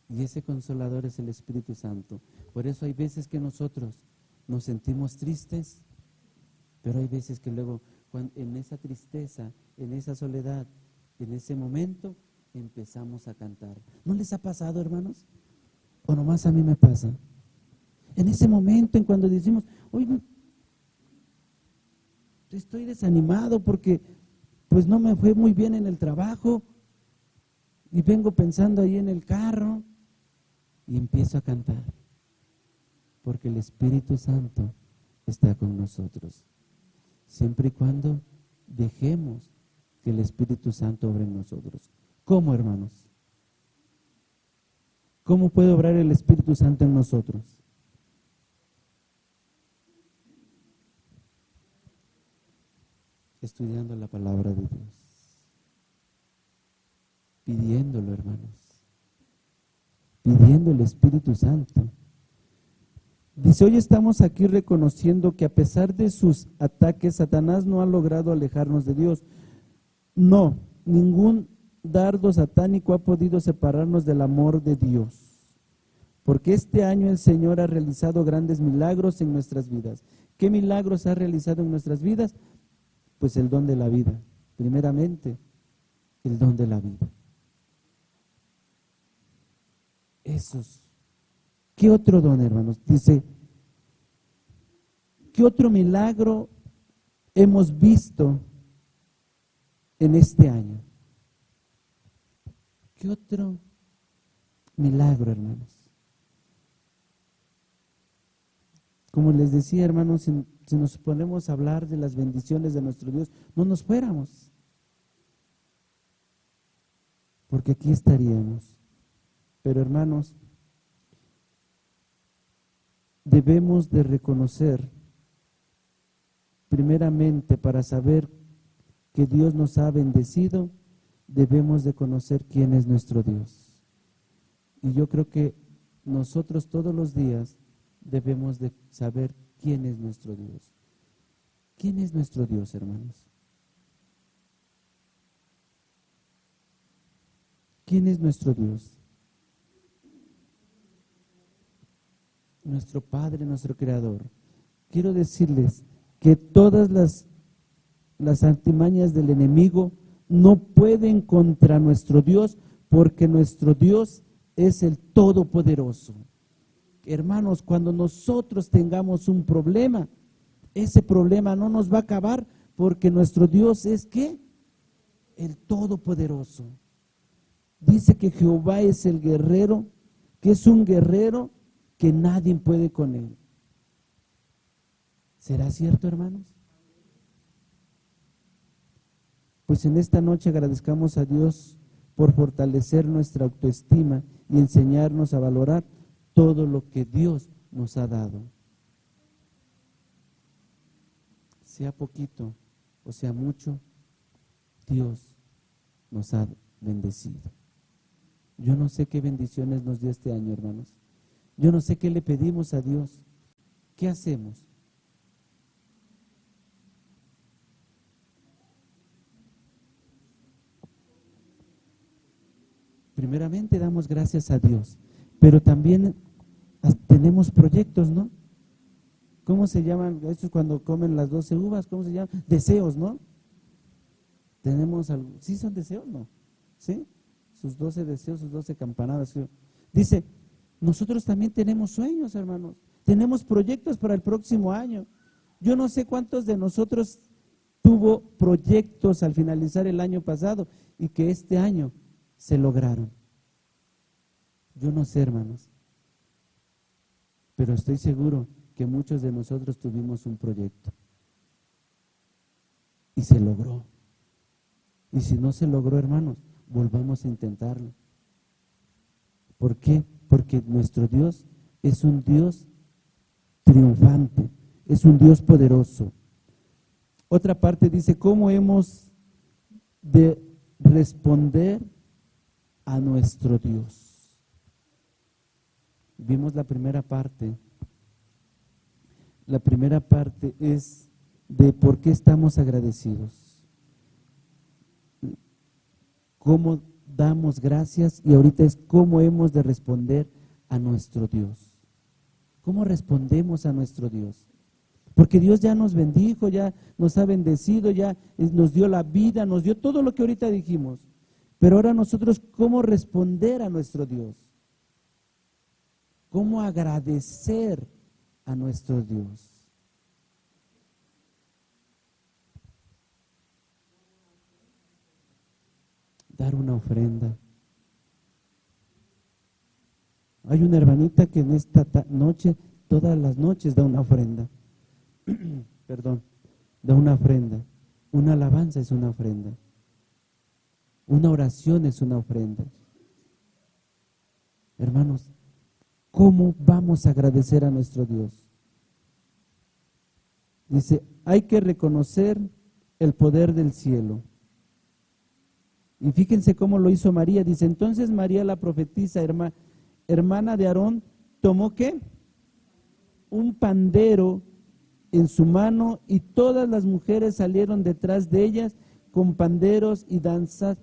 S2: Y ese consolador es el Espíritu Santo. Por eso hay veces que nosotros nos sentimos tristes, pero hay veces que luego en esa tristeza, en esa soledad, en ese momento empezamos a cantar. ¿No les ha pasado, hermanos? ¿O nomás a mí me pasa? En ese momento, en cuando decimos, oye, estoy desanimado porque pues no me fue muy bien en el trabajo y vengo pensando ahí en el carro y empiezo a cantar porque el Espíritu Santo está con nosotros. Siempre y cuando dejemos que el Espíritu Santo obre en nosotros. ¿Cómo, hermanos? ¿Cómo puede obrar el Espíritu Santo en nosotros? Estudiando la palabra de Dios. Pidiéndolo, hermanos. Pidiendo el Espíritu Santo. Dice, hoy estamos aquí reconociendo que a pesar de sus ataques, Satanás no ha logrado alejarnos de Dios. No, ningún dardo satánico ha podido separarnos del amor de Dios. Porque este año el Señor ha realizado grandes milagros en nuestras vidas. ¿Qué milagros ha realizado en nuestras vidas? Pues el don de la vida. Primeramente, el don de la vida. Esos. ¿Qué otro don, hermanos? Dice, ¿qué otro milagro hemos visto en este año? ¿Qué otro milagro, hermanos? Como les decía, hermanos, si nos ponemos a hablar de las bendiciones de nuestro Dios, no nos fuéramos. Porque aquí estaríamos. Pero, hermanos, debemos de reconocer, primeramente, para saber que Dios nos ha bendecido, debemos de conocer quién es nuestro Dios. Y yo creo que nosotros todos los días debemos de saber quién es nuestro Dios. ¿Quién es nuestro Dios, hermanos? ¿Quién es nuestro Dios? Nuestro Padre, nuestro Creador. Quiero decirles que todas las artimañas del enemigo no pueden contra nuestro Dios, porque nuestro Dios es el Todopoderoso. Hermanos, cuando nosotros tengamos un problema, ese problema no nos va a acabar, porque nuestro Dios es ¿qué? El Todopoderoso. Dice que Jehová es el guerrero, que es un guerrero que nadie puede con él. ¿Será cierto, hermanos? Pues en esta noche agradezcamos a Dios por fortalecer nuestra autoestima y enseñarnos a valorar todo lo que Dios nos ha dado. Sea poquito o sea mucho, Dios nos ha bendecido. Yo no sé qué bendiciones nos dio este año, hermanos. Yo no sé qué le pedimos a Dios. ¿Qué hacemos? Primeramente damos gracias a Dios, pero también tenemos proyectos, ¿no? ¿Cómo se llaman? Esto es cuando comen las 12 uvas, ¿cómo se llaman? Deseos, ¿no? Tenemos algo, ¿sí son deseos? No, ¿sí? Sus 12 deseos, sus 12 campanadas. Dice, nosotros también tenemos sueños, hermanos. Tenemos proyectos para el próximo año. Yo no sé cuántos de nosotros tuvo proyectos al finalizar el año pasado y que este año se lograron. Yo no sé, hermanos, pero estoy seguro que muchos de nosotros tuvimos un proyecto y se logró. Y si no se logró, hermanos, volvamos a intentarlo. ¿Por qué? Porque nuestro Dios es un Dios triunfante, es un Dios poderoso. Otra parte dice, ¿cómo hemos de responder a nuestro Dios? Vimos la primera parte. La primera parte es de por qué estamos agradecidos. Cómo damos gracias y ahorita es cómo hemos de responder a nuestro Dios. ¿Cómo respondemos a nuestro Dios? Porque Dios ya nos bendijo, ya nos ha bendecido, ya nos dio la vida, nos dio todo lo que ahorita dijimos. Pero ahora nosotros, ¿cómo responder a nuestro Dios? ¿Cómo agradecer a nuestro Dios? Dar una ofrenda. Hay una hermanita que en esta noche, todas las noches da una ofrenda. Perdón, da una ofrenda. Una alabanza es una ofrenda. Una oración es una ofrenda. Hermanos, ¿cómo vamos a agradecer a nuestro Dios? Dice, hay que reconocer el poder del cielo. Y fíjense cómo lo hizo María. Dice, entonces María la profetisa, hermana de Aarón, tomó ¿qué? Un pandero en su mano y todas las mujeres salieron detrás de ellas con panderos y danzas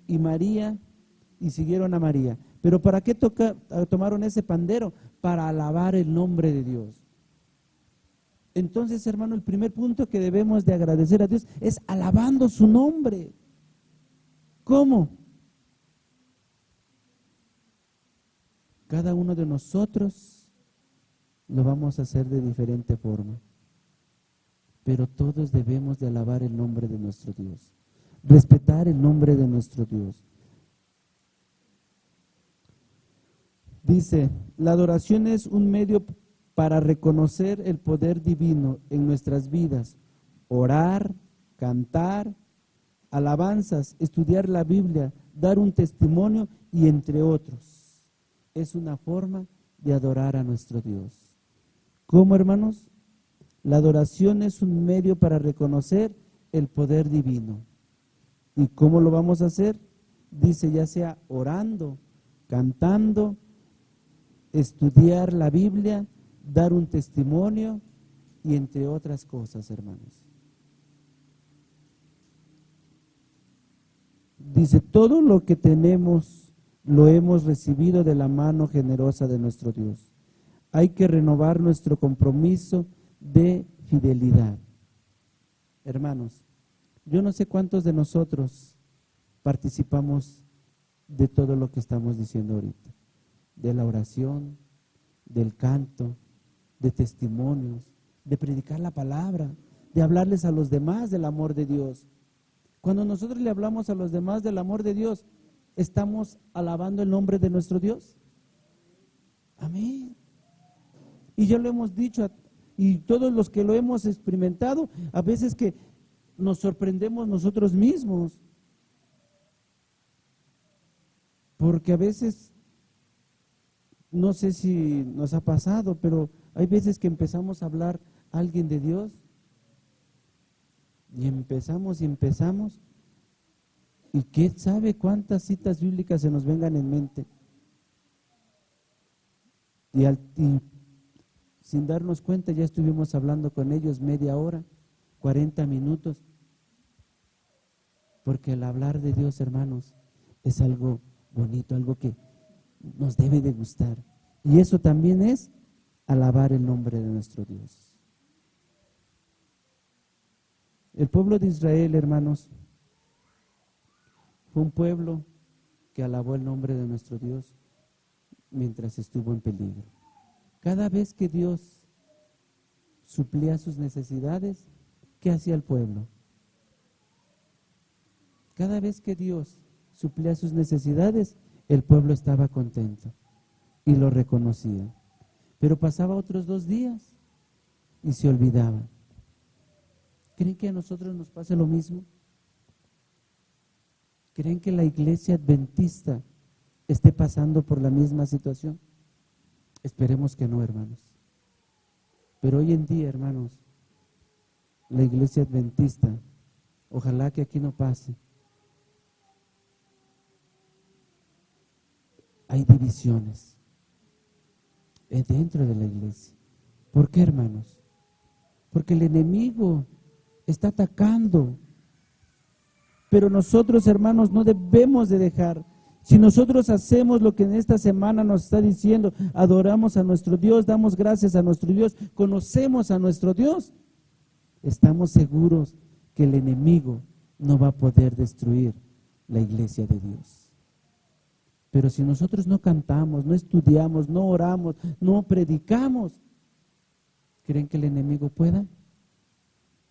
S2: y siguieron a María. Pero ¿para qué tomaron ese pandero? Para alabar el nombre de Dios. Entonces, hermano, el primer punto que debemos de agradecer a Dios es alabando su nombre. ¿Cómo? Cada uno de nosotros lo vamos a hacer de diferente forma, pero todos debemos de alabar el nombre de nuestro Dios, respetar el nombre de nuestro Dios. Dice, la adoración es un medio para reconocer el poder divino en nuestras vidas, orar, cantar, alabanzas, estudiar la Biblia, dar un testimonio y entre otros. Es una forma de adorar a nuestro Dios. ¿Cómo, hermanos? La adoración es un medio para reconocer el poder divino. ¿Y cómo lo vamos a hacer? Dice, ya sea orando, cantando, estudiar la Biblia, dar un testimonio y entre otras cosas, hermanos. Dice, todo lo que tenemos lo hemos recibido de la mano generosa de nuestro Dios. Hay que renovar nuestro compromiso de fidelidad. Hermanos, yo no sé cuántos de nosotros participamos de todo lo que estamos diciendo ahorita, de la oración, del canto, de testimonios, de predicar la palabra, de hablarles a los demás del amor de Dios. Cuando nosotros le hablamos a los demás del amor de Dios, ¿estamos alabando el nombre de nuestro Dios? Amén. Y ya lo hemos dicho, y todos los que lo hemos experimentado, a veces que nos sorprendemos nosotros mismos. Porque a veces, no sé si nos ha pasado, pero hay veces que empezamos a hablar a alguien de Dios y empezamos, y quién sabe cuántas citas bíblicas se nos vengan en mente. Y sin darnos cuenta ya estuvimos hablando con ellos media hora, 40 minutos. Porque el hablar de Dios, hermanos, es algo bonito, algo que nos debe de gustar. Y eso también es alabar el nombre de nuestro Dios. El pueblo de Israel, hermanos, fue un pueblo que alabó el nombre de nuestro Dios mientras estuvo en peligro. Cada vez que Dios suplía sus necesidades, ¿qué hacía el pueblo? Cada vez que Dios suplía sus necesidades, el pueblo estaba contento y lo reconocía. Pero pasaba otros 2 días y se olvidaba. ¿Creen que a nosotros nos pase lo mismo? ¿Creen que la iglesia adventista esté pasando por la misma situación? Esperemos que no, hermanos. Pero hoy en día, hermanos, la iglesia adventista, ojalá que aquí no pase. Hay divisiones dentro de la iglesia. ¿Por qué, hermanos? Porque el enemigo está atacando. Pero nosotros, hermanos, no debemos de dejar. Si nosotros hacemos lo que en esta semana nos está diciendo, adoramos a nuestro Dios, damos gracias a nuestro Dios, conocemos a nuestro Dios, estamos seguros que el enemigo no va a poder destruir la iglesia de Dios. Pero si nosotros no cantamos, no estudiamos, no oramos, no predicamos, ¿creen que el enemigo pueda?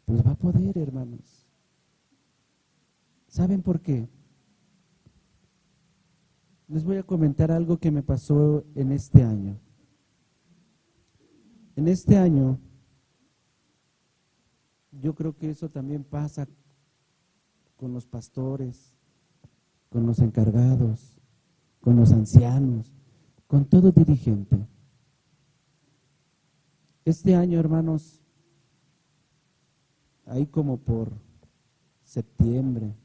S2: Pues va a poder, hermanos. ¿Saben por qué? Les voy a comentar algo que me pasó en este año. En este año, yo creo que eso también pasa con los pastores, con los encargados, con los ancianos, con todo dirigente. Este año, hermanos, ahí como por septiembre,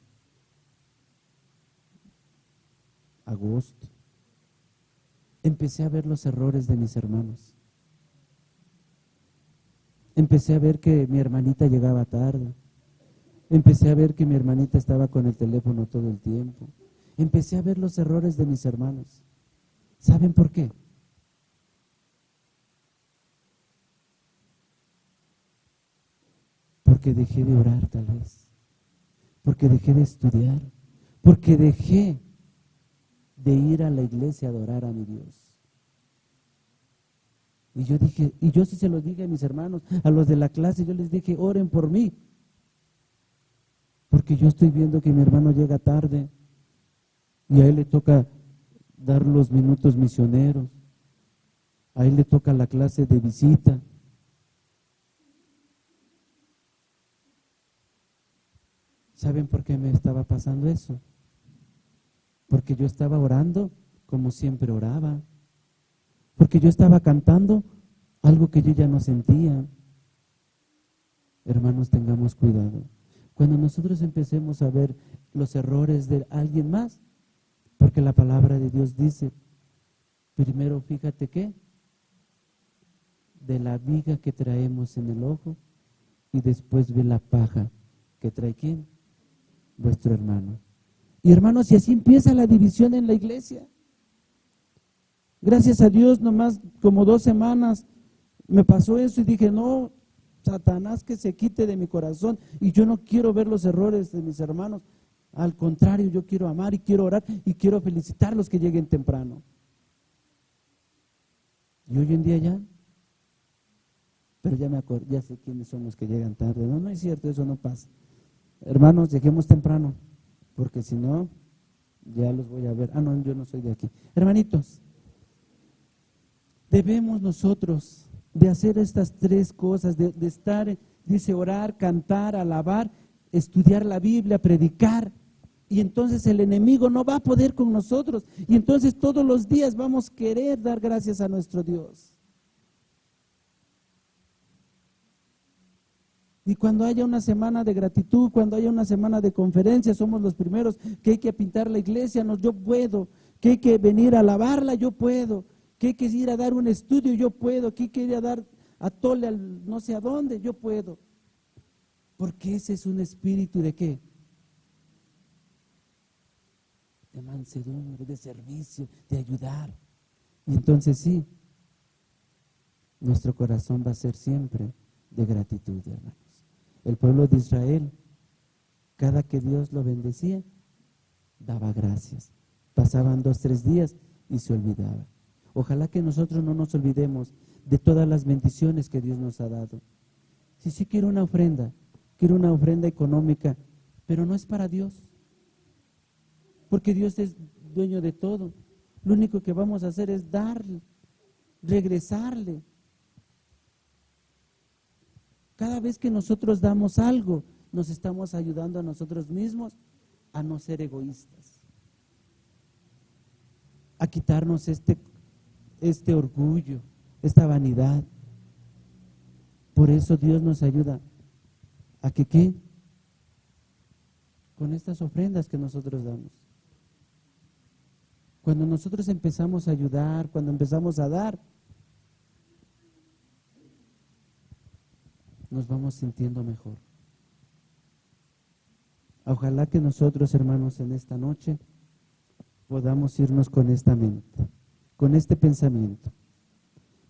S2: agosto, empecé a ver los errores de mis hermanos. Empecé a ver que mi hermanita llegaba tarde. Empecé a ver que mi hermanita estaba con el teléfono todo el tiempo. Empecé a ver los errores de mis hermanos. ¿Saben por qué? Porque dejé de orar tal vez. Porque dejé de estudiar. Porque dejé de ir a la iglesia a adorar a mi Dios. Y yo dije, y yo sí se los dije a mis hermanos, a los de la clase, yo les dije, oren por mí. Porque yo estoy viendo que mi hermano llega tarde y a él le toca dar los minutos misioneros. A él le toca la clase de visita. ¿Saben por qué me estaba pasando eso? Porque yo estaba orando como siempre oraba. Porque yo estaba cantando algo que yo ya no sentía. Hermanos, tengamos cuidado. Cuando nosotros empecemos a ver los errores de alguien más, porque la palabra de Dios dice, primero fíjate que de la viga que traemos en el ojo y después ve la paja que trae ¿quién? Vuestro hermano. Y hermanos, y así empieza la división en la iglesia. Gracias a Dios, nomás como 2 semanas me pasó eso y dije, no, Satanás que se quite de mi corazón y yo no quiero ver los errores de mis hermanos. Al contrario, yo quiero amar y quiero orar y quiero felicitar a los que lleguen temprano. Y hoy en día ya, pero ya me acuerdo, ya sé quiénes son los que llegan tarde. No, no es cierto, eso no pasa. Hermanos, lleguemos temprano, porque si no, ya los voy a ver. Ah, no, yo no soy de aquí. Hermanitos, debemos nosotros de hacer estas 3 cosas, de estar, dice, orar, cantar, alabar, estudiar la Biblia, predicar, y entonces el enemigo no va a poder con nosotros, y entonces todos los días vamos a querer dar gracias a nuestro Dios. Y cuando haya una semana de gratitud, cuando haya una semana de conferencias, somos los primeros que hay que pintar la iglesia, no, yo puedo, que hay que venir a alabarla, yo puedo, que hay que ir a dar un estudio, yo puedo, que hay que ir a dar atole al no sé a dónde, yo puedo. Porque ese es un espíritu de ¿qué? De mansedumbre, de servicio, de ayudar. Y entonces sí, nuestro corazón va a ser siempre de gratitud, hermanos. El pueblo de Israel, cada que Dios lo bendecía, daba gracias. Pasaban 2, 3 días y se olvidaba. Ojalá que nosotros no nos olvidemos de todas las bendiciones que Dios nos ha dado. Sí quiero una ofrenda económica, pero no es para Dios. Porque Dios es dueño de todo. Lo único que vamos a hacer es darle, regresarle. Cada vez que nosotros damos algo, nos estamos ayudando a nosotros mismos a no ser egoístas, a quitarnos este orgullo, esta vanidad. Por eso Dios nos ayuda a que ¿qué? Con estas ofrendas que nosotros damos. Cuando nosotros empezamos a ayudar, cuando empezamos a dar, nos vamos sintiendo mejor. Ojalá que nosotros, hermanos, en esta noche podamos irnos con esta mente, con este pensamiento.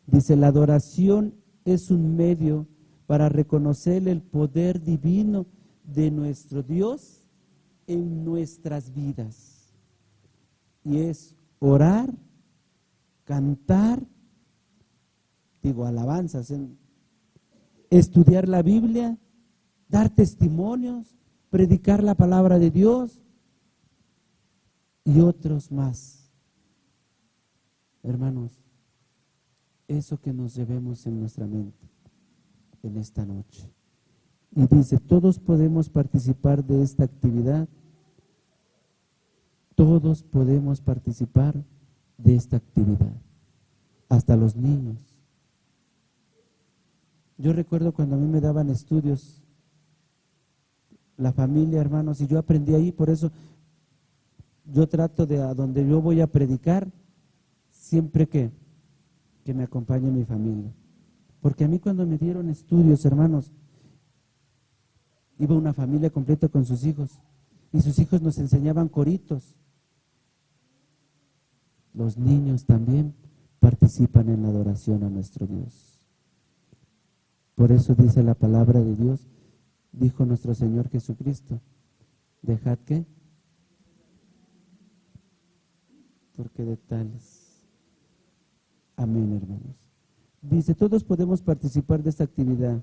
S2: Dice, la adoración es un medio para reconocer el poder divino de nuestro Dios en nuestras vidas. Y es orar, cantar, alabanzas, estudiar la Biblia, dar testimonios, predicar la palabra de Dios y otros más. Hermanos, eso que nos llevemos en nuestra mente en esta noche. Y dice, todos podemos participar de esta actividad. Todos podemos participar de esta actividad, hasta los niños. Yo recuerdo cuando a mí me daban estudios, la familia, hermanos, y yo aprendí ahí, por eso yo trato de a donde yo voy a predicar, siempre que me acompañe mi familia. Porque a mí cuando me dieron estudios, hermanos, iba una familia completa con sus hijos, y sus hijos nos enseñaban coritos. Los niños también participan en la adoración a nuestro Dios. Por eso dice la palabra de Dios, dijo nuestro Señor Jesucristo, dejad que, porque de tales. Amén, hermanos. Dice, todos podemos participar de esta actividad.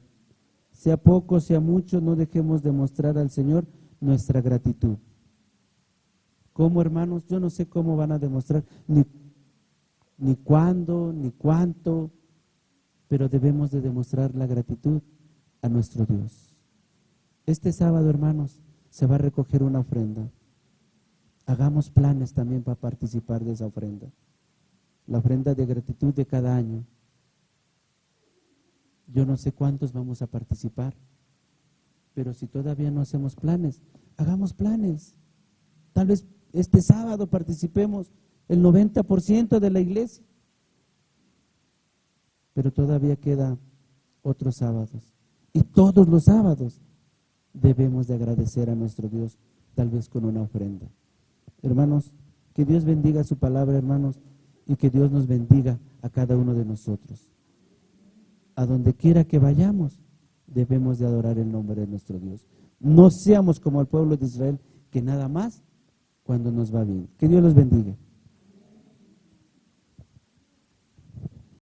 S2: Sea poco, sea mucho, no dejemos de mostrar al Señor nuestra gratitud. ¿Cómo, hermanos? Yo no sé cómo van a demostrar, ni cuándo, ni cuánto, pero debemos de demostrar la gratitud a nuestro Dios. Este sábado, hermanos, se va a recoger una ofrenda. Hagamos planes también para participar de esa ofrenda. La ofrenda de gratitud de cada año. Yo no sé cuántos vamos a participar, pero si todavía no hacemos planes, hagamos planes. Tal vez este sábado participemos el 90% de la iglesia, pero todavía queda otros sábados. Y todos los sábados debemos de agradecer a nuestro Dios, tal vez con una ofrenda. Hermanos, que Dios bendiga su palabra, hermanos, y que Dios nos bendiga a cada uno de nosotros. A donde quiera que vayamos, debemos de adorar el nombre de nuestro Dios. No seamos como el pueblo de Israel, que nada más cuando nos va bien. Que Dios los bendiga.